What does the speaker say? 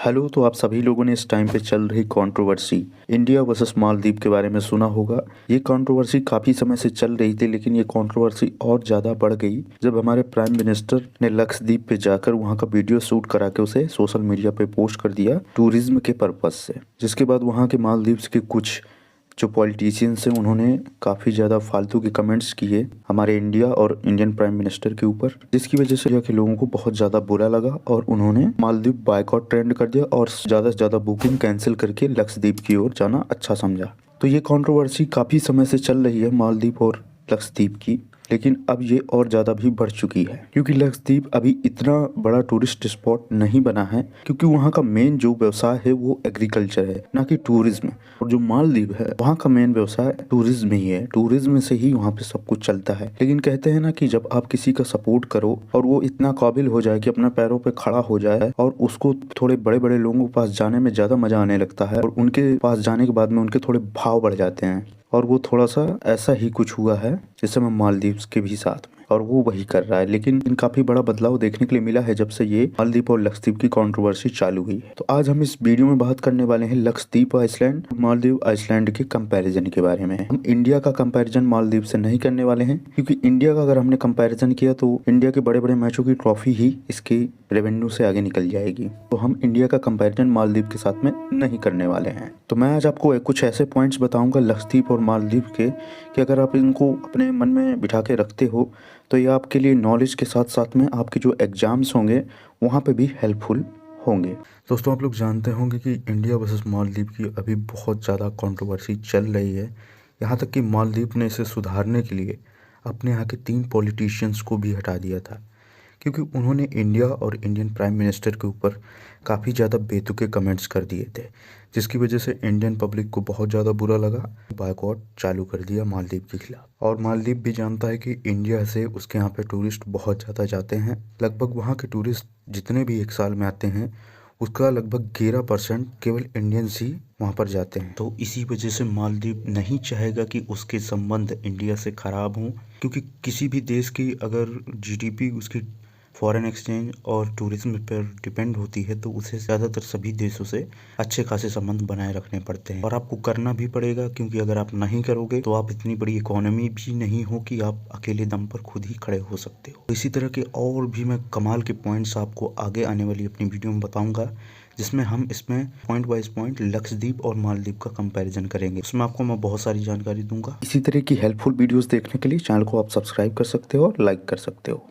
Hello. तो आप सभी लोगों ने इस टाइम पे चल रही कंट्रोवर्सी इंडिया वर्सेस मालदीव के बारे में सुना होगा। ये कंट्रोवर्सी काफ़ी समय से चल रही थी, लेकिन ये कंट्रोवर्सी और ज़्यादा बढ़ गई जब हमारे प्राइम मिनिस्टर ने लक्षद्वीप पे जाकर वहाँ का वीडियो शूट करा के उसे सोशल मीडिया पे पोस्ट कर दिया टूरिज्म के पर्पज़ से। जिसके बाद वहाँ के मालदीव्स के कुछ जो पॉलिटिशियंस हैं उन्होंने काफ़ी ज़्यादा फालतू के कमेंट्स किए हमारे इंडिया और इंडियन प्राइम मिनिस्टर के ऊपर, जिसकी वजह से इंडिया के लोगों को बहुत ज़्यादा बुरा लगा और उन्होंने मालदीव बायकॉट ट्रेंड कर दिया और ज़्यादा से ज़्यादा बुकिंग कैंसिल करके लक्षद्वीप की ओर जाना अच्छा समझा। तो ये कंट्रोवर्सी काफ़ी समय से चल रही है मालदीव और लक्षद्वीप की, लेकिन अब ये और ज़्यादा भी बढ़ चुकी है क्योंकि लक्षद्वीप अभी इतना बड़ा टूरिस्ट स्पॉट नहीं बना है, क्योंकि वहाँ का मेन जो व्यवसाय है वो एग्रीकल्चर है, ना कि टूरिज्म। और जो मालदीव है वहाँ का मेन व्यवसाय टूरिज्म ही है, टूरिज्म से ही वहाँ पे सब कुछ चलता है। लेकिन कहते हैं ना कि जब आप किसी का सपोर्ट करो और वो इतना काबिल हो जाए कि अपने पैरों पे खड़ा हो जाए और उसको थोड़े बड़े बड़े लोगों के पास जाने में ज़्यादा मजा आने लगता है और उनके पास जाने के बाद में उनके थोड़े भाव बढ़ जाते हैं। और वो थोड़ा सा ऐसा ही कुछ हुआ है जिस समय मालदीव्स के भी साथ में, और वो वही कर रहा है। लेकिन काफी बड़ा बदलाव देखने के लिए मिला है जब से ये मालदीव और लक्षद्वीप की कंट्रोवर्सी चालू हुई है। तो आज हम इस वीडियो में बात करने वाले हैं लक्षद्वीप आइसलैंड, मालदीव आइसलैंड के कंपैरिजन के बारे में। हम इंडिया का कंपैरिजन मालदीव से नहीं करने वाले हैं, क्योंकि इंडिया का अगर हमने कंपैरिजन किया तो इंडिया के बड़े बड़े मैचों की ट्रॉफी ही इसकी रेवेन्यू से आगे निकल जाएगी। तो हम इंडिया का कंपैरिजन मालदीव के साथ में नहीं करने वाले हैं। तो मैं आज आपको कुछ ऐसे पॉइंट्स बताऊंगा लक्षद्वीप और मालदीव के कि अगर आप इनको अपने मन में बिठा के रखते हो तो ये आपके लिए नॉलेज के साथ साथ में आपके जो एग्जाम्स होंगे वहाँ पे भी हेल्पफुल होंगे। दोस्तों, आप लोग जानते होंगे कि इंडिया वर्सेस मालदीव की अभी बहुत ज़्यादा कंट्रोवर्सी चल रही है। यहाँ तक कि मालदीव ने इसे सुधारने के लिए अपने यहाँ के 3 पॉलिटिशियंस को भी हटा दिया था, क्योंकि उन्होंने इंडिया और इंडियन प्राइम मिनिस्टर के ऊपर काफ़ी ज़्यादा बेतुके कमेंट्स कर दिए थे, जिसकी वजह से इंडियन पब्लिक को बहुत ज़्यादा बुरा लगा। बायकॉट चालू कर दिया मालदीव के खिलाफ। और मालदीव भी जानता है कि इंडिया से उसके यहाँ पे टूरिस्ट बहुत ज़्यादा जाते हैं। लगभग वहाँ के टूरिस्ट जितने भी एक साल में आते हैं उसका लगभग 11% केवल इंडियंस ही वहाँ पर जाते हैं। तो इसी वजह से मालदीव नहीं चाहेगा कि उसके संबंध इंडिया से खराब हों, क्योंकि किसी भी देश की अगर जीडीपी उसकी फॉरेन एक्सचेंज और टूरिज्म पर डिपेंड होती है तो उसे ज़्यादातर सभी देशों से अच्छे खासे संबंध बनाए रखने पड़ते हैं। और आपको करना भी पड़ेगा, क्योंकि अगर आप नहीं करोगे तो आप इतनी बड़ी इकोनॉमी भी नहीं हो कि आप अकेले दम पर खुद ही खड़े हो सकते हो। इसी तरह के और भी मैं कमाल के पॉइंट्स आपको आगे आने वाली अपनी वीडियो में बताऊंगा, जिसमें हम इसमें पॉइंट वाइज पॉइंट लक्षद्वीप और मालदीव का कंपैरिजन करेंगे। उसमें आपको मैं बहुत सारी जानकारी दूंगा। इसी तरह की हेल्पफुल वीडियोस देखने के लिए चैनल को आप सब्सक्राइब कर सकते हो और लाइक कर सकते हो।